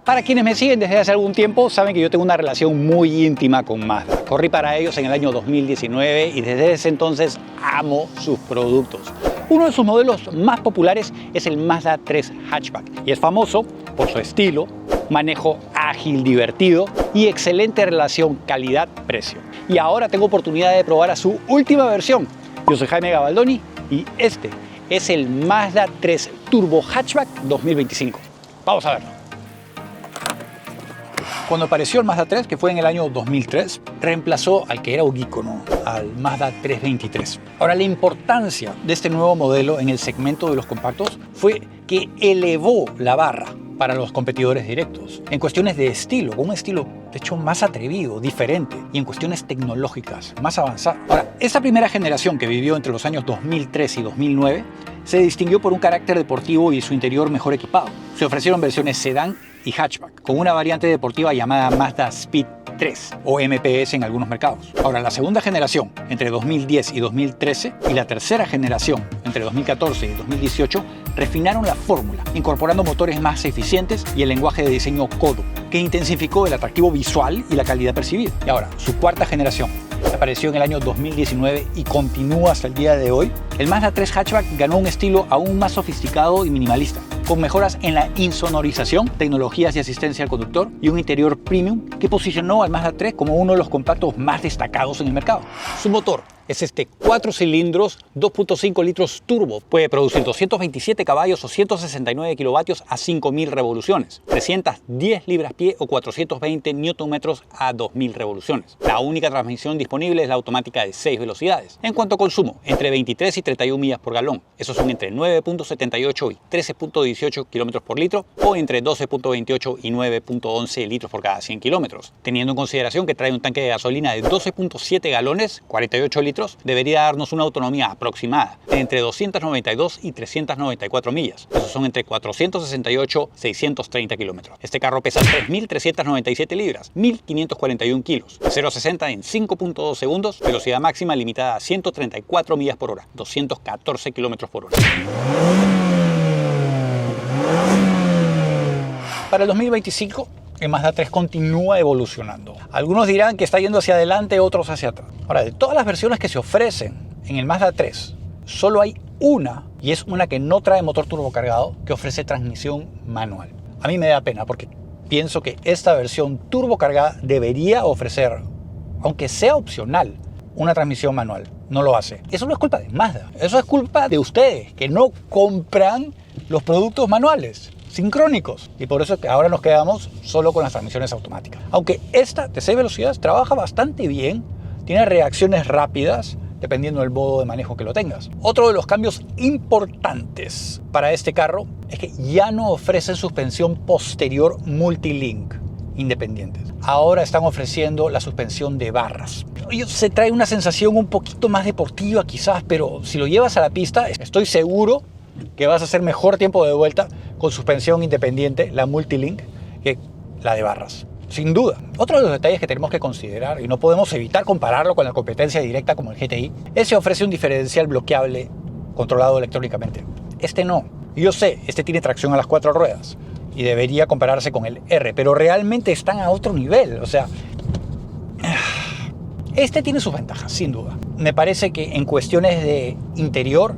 Para quienes me siguen desde hace algún tiempo, saben que yo tengo una relación muy íntima con Mazda. Corrí para ellos en el año 2019 y desde ese entonces amo sus productos. Uno de sus modelos más populares es el Mazda 3 Hatchback y es famoso por su estilo, manejo ágil, divertido y excelente relación calidad-precio. Y ahora tengo oportunidad de probar a su última versión. Yo soy Jaime Gabaldoni y este es el Mazda 3 Turbo Hatchback 2025. Vamos a verlo. Cuando apareció el Mazda 3, que fue en el año 2003, reemplazó al que era un ícono, al Mazda 323. Ahora, la importancia de este nuevo modelo en el segmento de los compactos fue que elevó la barra para los competidores directos en cuestiones de estilo, con un estilo de hecho más atrevido, diferente, y en cuestiones tecnológicas más avanzadas. Ahora, esta primera generación que vivió entre los años 2003 y 2009 se distinguió por un carácter deportivo y su interior mejor equipado. Se ofrecieron versiones sedán y hatchback, con una variante deportiva llamada Mazda Speed 3 o MPS en algunos mercados. Ahora, la segunda generación entre 2010 y 2013 y la tercera generación entre 2014 y 2018 refinaron la fórmula, incorporando motores más eficientes y el lenguaje de diseño Kodo, que intensificó el atractivo visual y la calidad percibida. Y ahora, su cuarta generación apareció en el año 2019 y continúa hasta el día de hoy. El Mazda 3 Hatchback ganó un estilo aún más sofisticado y minimalista, con mejoras en la insonorización, tecnologías de asistencia al conductor y un interior premium que posicionó al Mazda 3 como uno de los compactos más destacados en el mercado. Su motor es este 4 cilindros, 2.5 litros turbo. Puede producir 227 caballos o 169 kilovatios a 5.000 revoluciones, 310 libras-pie o 420 Nm a 2.000 revoluciones. La única transmisión disponible es la automática de 6 velocidades. En cuanto a consumo, entre 23 y 31 millas por galón. Esos son entre 9.78 y 13.18 kilómetros por litro o entre 12.28 y 9.11 litros por cada 100 kilómetros. Teniendo en consideración que trae un tanque de gasolina de 12.7 galones, 48 litros, debería darnos una autonomía aproximada de entre 292 y 394 millas. Esos son entre 468 y 630 kilómetros. Este carro pesa 3.397 libras, 1.541 kilos, 0 a 60 en 5.2 segundos, velocidad máxima limitada a 134 millas por hora, 214 kilómetros por hora. Para el 2025, el Mazda 3 continúa evolucionando. Algunos dirán que está yendo hacia adelante, otros hacia atrás. Ahora, de todas las versiones que se ofrecen en el Mazda 3, solo hay una, y es una que no trae motor turbocargado, que ofrece transmisión manual. A mí me da pena porque pienso que esta versión turbocargada debería ofrecer, aunque sea opcional, una transmisión manual. No lo hace. Eso no es culpa de Mazda. Eso es culpa de ustedes, que no compran los productos manuales sincrónicos, y por eso es que ahora nos quedamos solo con las transmisiones automáticas. Aunque esta de 6 velocidades trabaja bastante bien, tiene reacciones rápidas dependiendo del modo de manejo que lo tengas. Otro de los cambios importantes para este carro es que ya no ofrece suspensión posterior multilink independientes. Ahora están ofreciendo la suspensión de barras. Se trae una sensación un poquito más deportiva quizás, pero si lo llevas a la pista, estoy seguro que vas a hacer mejor tiempo de vuelta con suspensión independiente, la multilink, que la de barras. Sin duda. Otro de los detalles que tenemos que considerar, y no podemos evitar compararlo con la competencia directa como el GTI, es que ofrece un diferencial bloqueable controlado electrónicamente. Este no. Yo sé, este tiene tracción a las 4 ruedas y debería compararse con el R, pero realmente están a otro nivel. O sea, este tiene sus ventajas, sin duda. Me parece que en cuestiones de interior,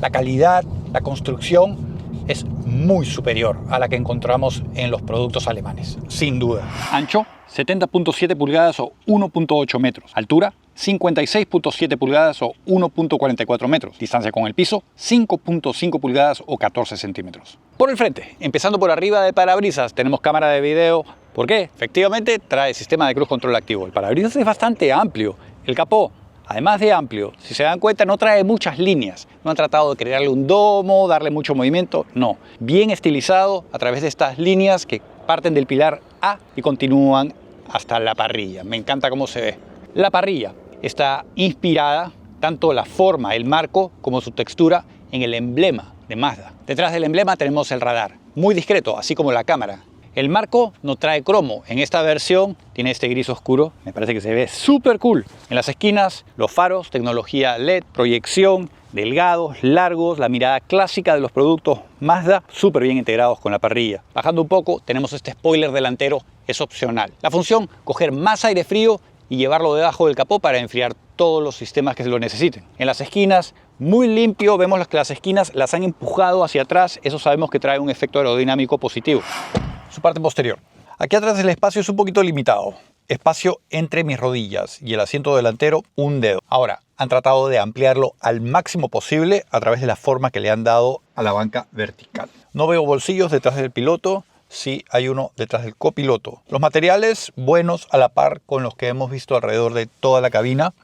la calidad, la construcción es muy superior a la que encontramos en los productos alemanes, sin duda. Ancho, 70.7 pulgadas o 1.8 metros. Altura, 56.7 pulgadas o 1.44 metros. Distancia con el piso, 5.5 pulgadas o 14 centímetros. Por el frente, empezando por arriba del parabrisas, tenemos cámara de video. ¿Por qué? Efectivamente, trae sistema de cruise control activo. El parabrisas es bastante amplio. El capó, además de amplio, si se dan cuenta, no trae muchas líneas. No han tratado de crearle un domo, darle mucho movimiento. No. Bien estilizado a través de estas líneas que parten del pilar A y continúan hasta la parrilla. Me encanta cómo se ve. La parrilla está inspirada, tanto la forma, el marco, como su textura, en el emblema de Mazda. Detrás del emblema tenemos el radar, muy discreto, así como la cámara. El marco no trae cromo. En esta versión tiene este gris oscuro. Me parece que se ve súper cool. En las esquinas, los faros, tecnología LED, proyección, delgados, largos, la mirada clásica de los productos Mazda, súper bien integrados con la parrilla. Bajando un poco, tenemos este spoiler delantero, es opcional. La función, coger más aire frío y llevarlo debajo del capó para enfriar todos los sistemas que se lo necesiten. En las esquinas, muy limpio, vemos que las esquinas las han empujado hacia atrás, eso sabemos que trae un efecto aerodinámico positivo. Su parte posterior. Aquí atrás el espacio es un poquito limitado. Espacio entre mis rodillas y el asiento delantero, un dedo. Ahora, han tratado de ampliarlo al máximo posible a través de la forma que le han dado a la banca vertical. No veo bolsillos detrás del piloto, sí hay uno detrás del copiloto. Los materiales buenos a la par con los que hemos visto alrededor de toda la cabina.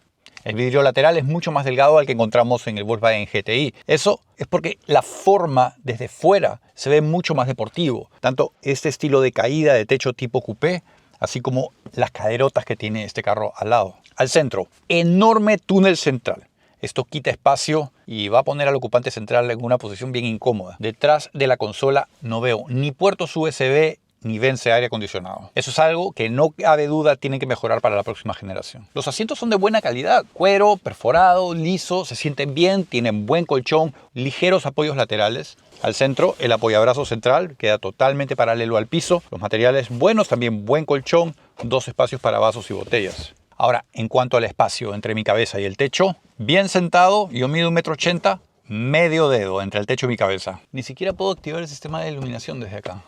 El vidrio lateral es mucho más delgado al que encontramos en el Volkswagen GTI. Eso es porque la forma desde fuera se ve mucho más deportivo. Tanto este estilo de caída de techo tipo coupé, así como las caderotas que tiene este carro al lado. Al centro, enorme túnel central. Esto quita espacio y va a poner al ocupante central en una posición bien incómoda. Detrás de la consola no veo ni puertos USB ni vence aire acondicionado. Eso es algo que no cabe duda tienen que mejorar para la próxima generación. Los asientos son de buena calidad, cuero, perforado, liso, se sienten bien, tienen buen colchón, ligeros apoyos laterales. Al centro, el apoyabrazos central queda totalmente paralelo al piso. Los materiales buenos, también buen colchón, dos espacios para vasos y botellas. Ahora, en cuanto al espacio entre mi cabeza y el techo, bien sentado, yo mido 1,80 m, medio dedo entre el techo y mi cabeza. Ni siquiera puedo activar el sistema de iluminación desde acá.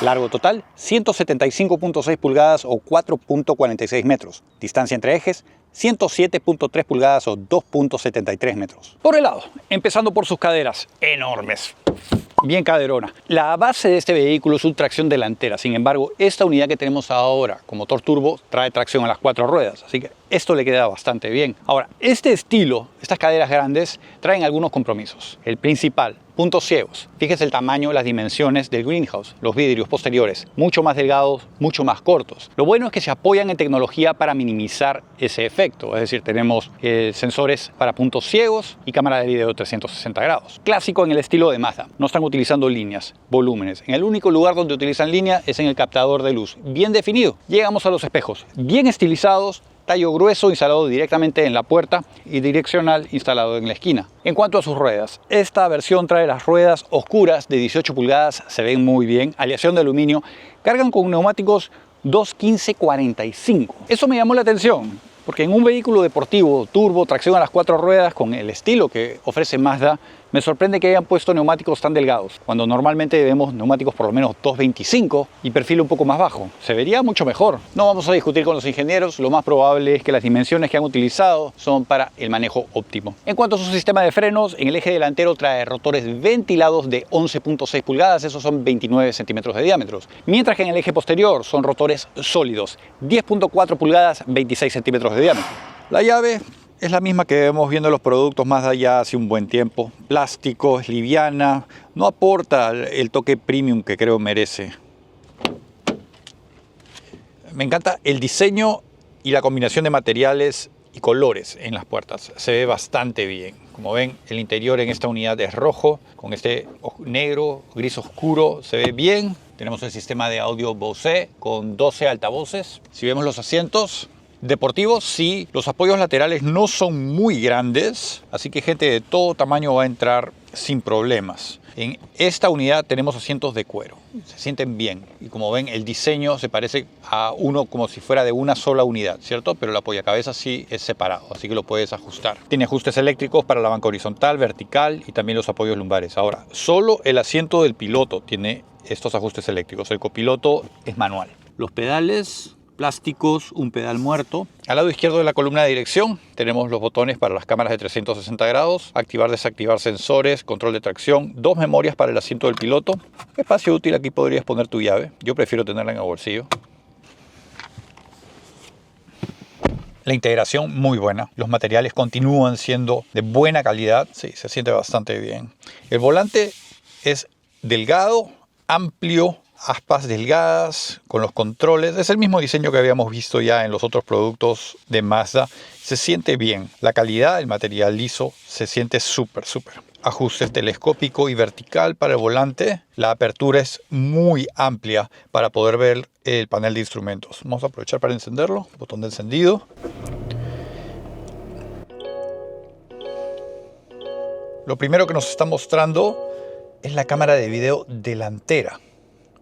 Largo total, 175.6 pulgadas o 4.46 metros. Distancia entre ejes, 107.3 pulgadas o 2.73 metros. Por el lado, empezando por sus caderas, enormes. Bien caderona. La base de este vehículo es una tracción delantera. Sin embargo, esta unidad que tenemos ahora con motor turbo trae tracción a las 4 ruedas. Así que esto le queda bastante bien. Ahora, este estilo, estas caderas grandes, traen algunos compromisos. El principal, puntos ciegos. Fíjese el tamaño, las dimensiones del greenhouse. Los vidrios posteriores, mucho más delgados, mucho más cortos. Lo bueno es que se apoyan en tecnología para minimizar ese efecto. Es decir, tenemos sensores para puntos ciegos y cámara de video 360 grados. Clásico en el estilo de Mazda. No están utilizando líneas, volúmenes. En el único lugar donde utilizan línea es en el captador de luz. Bien definido. Llegamos a los espejos. Bien estilizados. Tallo grueso instalado directamente en la puerta y direccional instalado en la esquina. En cuanto a sus ruedas, esta versión trae las ruedas oscuras de 18 pulgadas, se ven muy bien, aleación de aluminio, cargan con neumáticos 215/45. Eso me llamó la atención, porque en un vehículo deportivo, turbo, tracción a las 4 ruedas, con el estilo que ofrece Mazda, me sorprende que hayan puesto neumáticos tan delgados, cuando normalmente vemos neumáticos por lo menos 225 y perfil un poco más bajo. Se vería mucho mejor. No vamos a discutir con los ingenieros, lo más probable es que las dimensiones que han utilizado son para el manejo óptimo. En cuanto a su sistema de frenos, en el eje delantero trae rotores ventilados de 11.6 pulgadas, esos son 29 centímetros de diámetro, mientras que en el eje posterior son rotores sólidos, 10.4 pulgadas, 26 centímetros de diámetro. La llave es la misma que vemos viendo los productos más allá hace un buen tiempo. Plástico, es liviana, no aporta el toque premium que creo merece. Me encanta el diseño y la combinación de materiales y colores en las puertas. Se ve bastante bien. Como ven, el interior en esta unidad es rojo, con este negro, gris oscuro, se ve bien. Tenemos el sistema de audio Bose con 12 altavoces. Si vemos los asientos deportivos, sí, los apoyos laterales no son muy grandes, así que gente de todo tamaño va a entrar sin problemas. En esta unidad tenemos asientos de cuero, se sienten bien y como ven el diseño se parece a uno como si fuera de una sola unidad, ¿cierto? Pero el apoyacabezas sí es separado, así que lo puedes ajustar. Tiene ajustes eléctricos para la banca horizontal, vertical y también los apoyos lumbares. Ahora, solo el asiento del piloto tiene estos ajustes eléctricos, el copiloto es manual. Los pedales plásticos, un pedal muerto. Al lado izquierdo de la columna de dirección tenemos los botones para las cámaras de 360 grados, activar, desactivar sensores, control de tracción, dos memorias para el asiento del piloto. Espacio útil, aquí podrías poner tu llave. Yo prefiero tenerla en el bolsillo. La integración muy buena. Los materiales continúan siendo de buena calidad. Sí, se siente bastante bien. El volante es delgado, amplio, aspas delgadas con los controles. Es el mismo diseño que habíamos visto ya en los otros productos de Mazda. Se siente bien. La calidad del material liso se siente súper. Ajuste telescópico y vertical para el volante. La apertura es muy amplia para poder ver el panel de instrumentos. Vamos a aprovechar para encenderlo. Botón de encendido. Lo primero que nos está mostrando es la cámara de video delantera.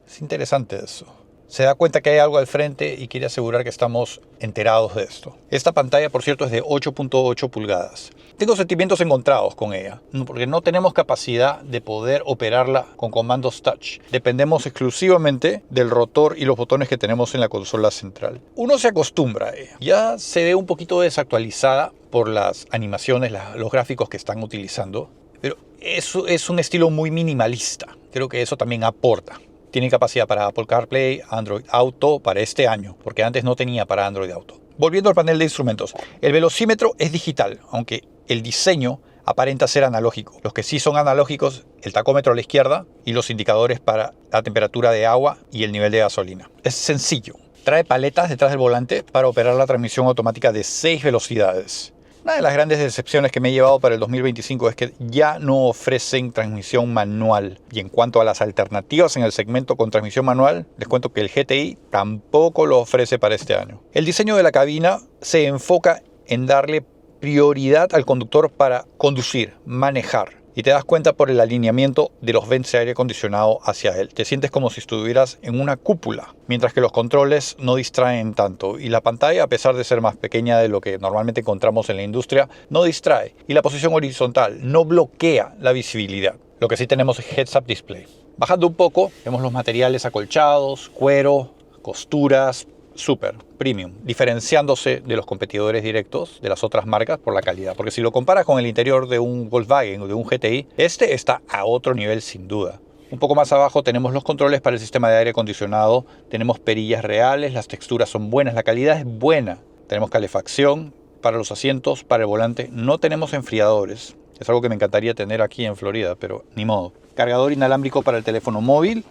Es interesante eso. Se da cuenta que hay algo al frente y quiere asegurar que estamos enterados de esto. Esta pantalla, por cierto, es de 8.8 pulgadas. Tengo sentimientos encontrados con ella, porque no tenemos capacidad de poder operarla con comandos touch. Dependemos exclusivamente del rotor y los botones que tenemos en la consola central. Uno se acostumbra a ella. Ya se ve un poquito desactualizada por las animaciones, los gráficos que están utilizando, pero eso es un estilo muy minimalista. Creo que eso también aporta. Tiene capacidad para Apple CarPlay, Android Auto para este año, porque antes no tenía para Android Auto. Volviendo al panel de instrumentos, el velocímetro es digital, aunque el diseño aparenta ser analógico. Los que sí son analógicos, el tacómetro a la izquierda y los indicadores para la temperatura de agua y el nivel de gasolina. Es sencillo. Trae paletas detrás del volante para operar la transmisión automática de 6 velocidades. Una de las grandes decepciones que me he llevado para el 2025 es que ya no ofrecen transmisión manual. Y en cuanto a las alternativas en el segmento con transmisión manual, les cuento que el GTI tampoco lo ofrece para este año. El diseño de la cabina se enfoca en darle prioridad al conductor para conducir, manejar. Y te das cuenta por el alineamiento de los vents de aire acondicionado hacia él. Te sientes como si estuvieras en una cúpula, mientras que los controles no distraen tanto. Y la pantalla, a pesar de ser más pequeña de lo que normalmente encontramos en la industria, no distrae. Y la posición horizontal no bloquea la visibilidad. Lo que sí tenemos es Heads-Up Display. Bajando un poco, vemos los materiales acolchados, cuero, costuras, super premium, diferenciándose de los competidores directos de las otras marcas por la calidad, porque si lo comparas con el interior de un Volkswagen o de un GTI, este está a otro nivel sin duda. Un poco más abajo tenemos los controles para el sistema de aire acondicionado, tenemos perillas reales, las texturas son buenas, la calidad es buena, tenemos calefacción para los asientos, para el volante, no tenemos enfriadores, es algo que me encantaría tener aquí en Florida, pero ni modo. Cargador inalámbrico para el teléfono móvil.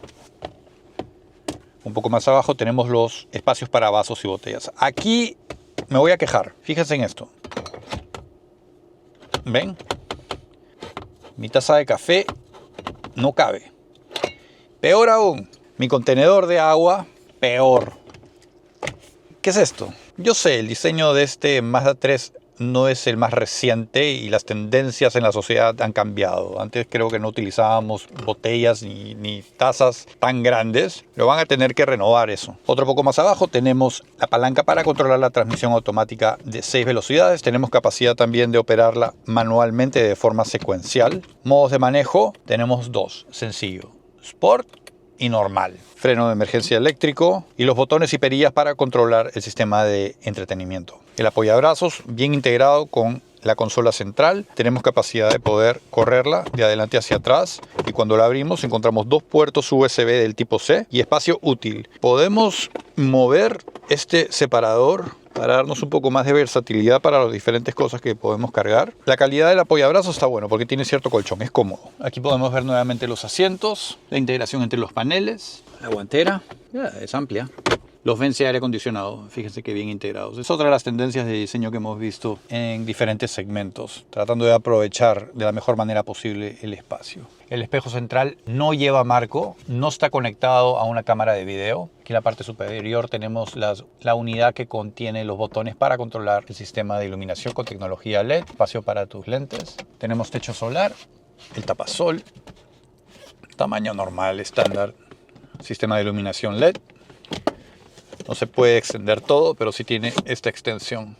Un poco más abajo tenemos los espacios para vasos y botellas. Aquí me voy a quejar. Fíjense en esto. ¿Ven? Mi taza de café no cabe. Peor aún, mi contenedor de agua, peor. ¿Qué es esto? Yo sé, el diseño de este Mazda 3 no es el más reciente y las tendencias en la sociedad han cambiado. Antes creo que no utilizábamos botellas ni tazas tan grandes. Pero van a tener que renovar eso. Otro poco más abajo tenemos la palanca para controlar la transmisión automática de 6 velocidades. Tenemos capacidad también de operarla manualmente de forma secuencial. Modos de manejo tenemos 2. Sencillo. Sport y normal. Freno de emergencia eléctrico y los botones y perillas para controlar el sistema de entretenimiento. El apoyabrazos bien integrado con la consola central. Tenemos capacidad de poder correrla de adelante hacia atrás y cuando la abrimos encontramos 2 puertos USB del tipo C y espacio útil. Podemos mover este separador para darnos un poco más de versatilidad para las diferentes cosas que podemos cargar. La calidad del apoyabrazos está bueno porque tiene cierto colchón, es cómodo. Aquí podemos ver nuevamente los asientos, la integración entre los paneles, la guantera, es amplia. Los vents de aire acondicionado, fíjense que bien integrados. Es otra de las tendencias de diseño que hemos visto en diferentes segmentos, tratando de aprovechar de la mejor manera posible el espacio. El espejo central no lleva marco, no está conectado a una cámara de video. Aquí en la parte superior tenemos la unidad que contiene los botones para controlar el sistema de iluminación con tecnología LED, espacio para tus lentes. Tenemos techo solar, el tapasol, tamaño normal, estándar, sistema de iluminación LED. No se puede extender todo, pero sí tiene esta extensión.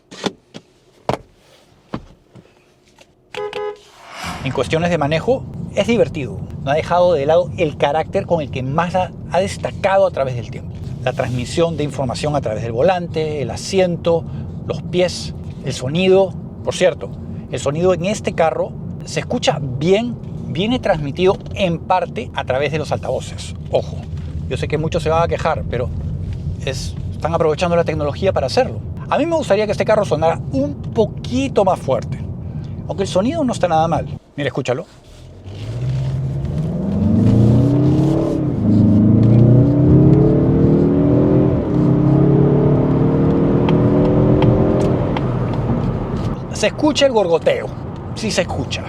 En cuestiones de manejo, es divertido. No ha dejado de lado el carácter con el que Mazda ha destacado a través del tiempo. La transmisión de información a través del volante, el asiento, los pies, el sonido. Por cierto, el sonido en este carro se escucha bien, viene transmitido en parte a través de los altavoces. Ojo, yo sé que muchos se van a quejar, pero están aprovechando la tecnología para hacerlo. A mí me gustaría que este carro sonara un poquito más fuerte, aunque el sonido no está nada mal. Mira, escúchalo. Se escucha el gorgoteo, sí se escucha.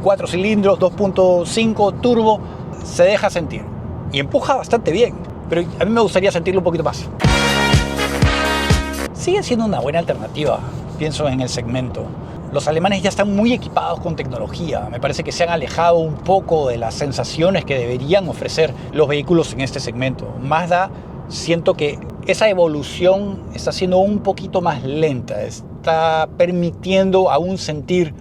4 cilindros, 2.5 turbo, se deja sentir y empuja bastante bien. Pero a mí me gustaría sentirlo un poquito más. Sigue siendo una buena alternativa, pienso en el segmento. Los alemanes ya están muy equipados con tecnología. Me parece que se han alejado un poco de las sensaciones que deberían ofrecer los vehículos en este segmento. Mazda, siento que esa evolución está siendo un poquito más lenta. Está permitiendo aún sentir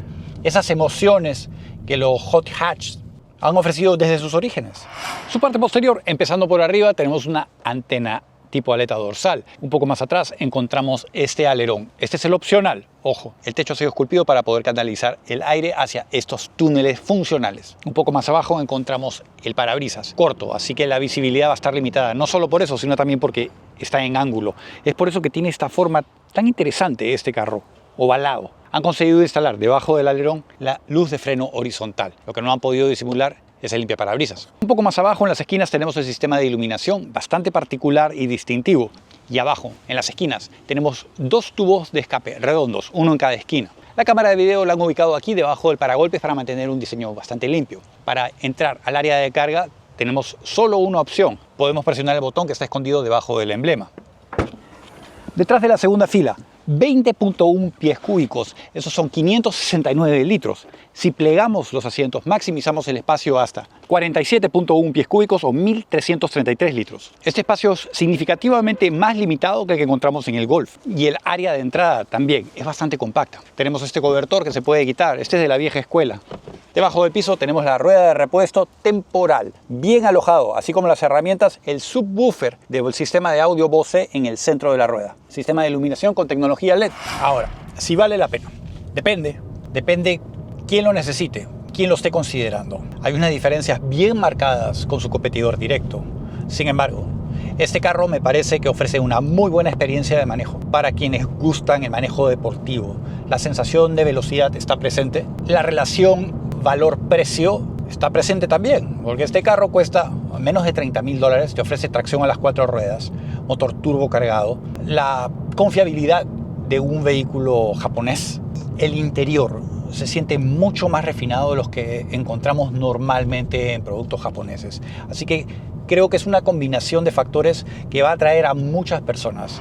esas emociones que los hot hatch han ofrecido desde sus orígenes. Su parte posterior, empezando por arriba, tenemos una antena tipo aleta dorsal. Un poco más atrás encontramos este alerón. Este es el opcional. Ojo, el techo ha sido esculpido para poder canalizar el aire hacia estos túneles funcionales. Un poco más abajo encontramos el parabrisas, corto, así que la visibilidad va a estar limitada. No solo por eso, sino también porque está en ángulo. Es por eso que tiene esta forma tan interesante este carro, ovalado. Han conseguido instalar debajo del alerón la luz de freno horizontal. Lo que no han podido disimular es el limpiaparabrisas. Un poco más abajo en las esquinas tenemos el sistema de iluminación bastante particular y distintivo. Y abajo, en las esquinas, tenemos dos tubos de escape redondos, uno en cada esquina. La cámara de video la han ubicado aquí debajo del paragolpes para mantener un diseño bastante limpio. Para entrar al área de carga tenemos solo una opción. Podemos presionar el botón que está escondido debajo del emblema. Detrás de la segunda fila, 20.1 pies cúbicos, esos son 569 litros. Si plegamos los asientos, maximizamos el espacio hasta 47.1 pies cúbicos o 1.333 litros. Este espacio es significativamente más limitado que el que encontramos en el Golf. Y el área de entrada también es bastante compacta. Tenemos este cobertor que se puede quitar, este es de la vieja escuela. Debajo del piso tenemos la rueda de repuesto temporal, bien alojado, así como las herramientas, el subwoofer del sistema de audio Bose en el centro de la rueda. Sistema de iluminación con tecnología LED. Ahora, si vale la pena. Depende quién lo necesite, quién lo esté considerando. Hay unas diferencias bien marcadas con su competidor directo. Sin embargo, este carro me parece que ofrece una muy buena experiencia de manejo para quienes gustan el manejo deportivo. La sensación de velocidad está presente. La relación valor-precio está presente también, porque este carro cuesta menos de $30.000, te ofrece tracción a las 4 ruedas, motor turbo cargado, la confiabilidad de un vehículo japonés, el interior se siente mucho más refinado de los que encontramos normalmente en productos japoneses. Así que creo que es una combinación de factores que va a atraer a muchas personas.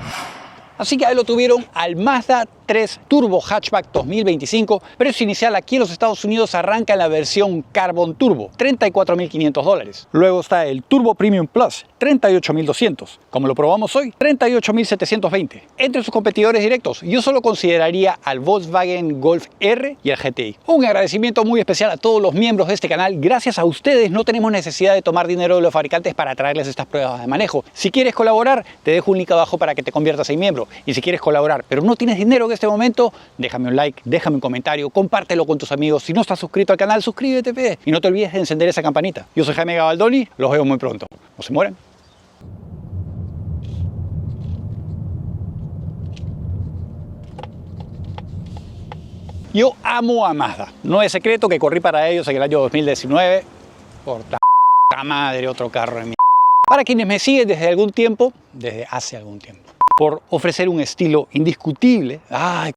Así que ahí lo tuvieron al Mazda 3 Turbo Hatchback 2025. Precio inicial aquí en los Estados Unidos arranca en la versión Carbon Turbo, $34.500. Luego está el Turbo Premium Plus, $38.200. Como lo probamos hoy, $38.720. Entre sus competidores directos, yo solo consideraría al Volkswagen Golf R y al GTI. Un agradecimiento muy especial a todos los miembros de este canal. Gracias a ustedes no tenemos necesidad de tomar dinero de los fabricantes para traerles estas pruebas de manejo. Si quieres colaborar, te dejo un link abajo para que te conviertas en miembro. Y si quieres colaborar, pero no tienes dinero en este momento, déjame un like, déjame un comentario, compártelo con tus amigos. Si no estás suscrito al canal, suscríbete, pe. Y no te olvides de encender esa campanita. Yo soy Jaime Gabaldoni, los veo muy pronto. No se mueran. Yo amo a Mazda. No es secreto que corrí para ellos en el año 2019. Por la madre, otro carro en mi... Para quienes me siguen desde algún tiempo, desde hace algún tiempo, por ofrecer un estilo indiscutible, ¡ay,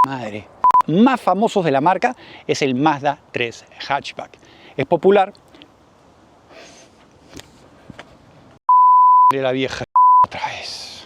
madre! Más famosos de la marca es el Mazda 3 Hatchback. Es popular. De la vieja otra vez.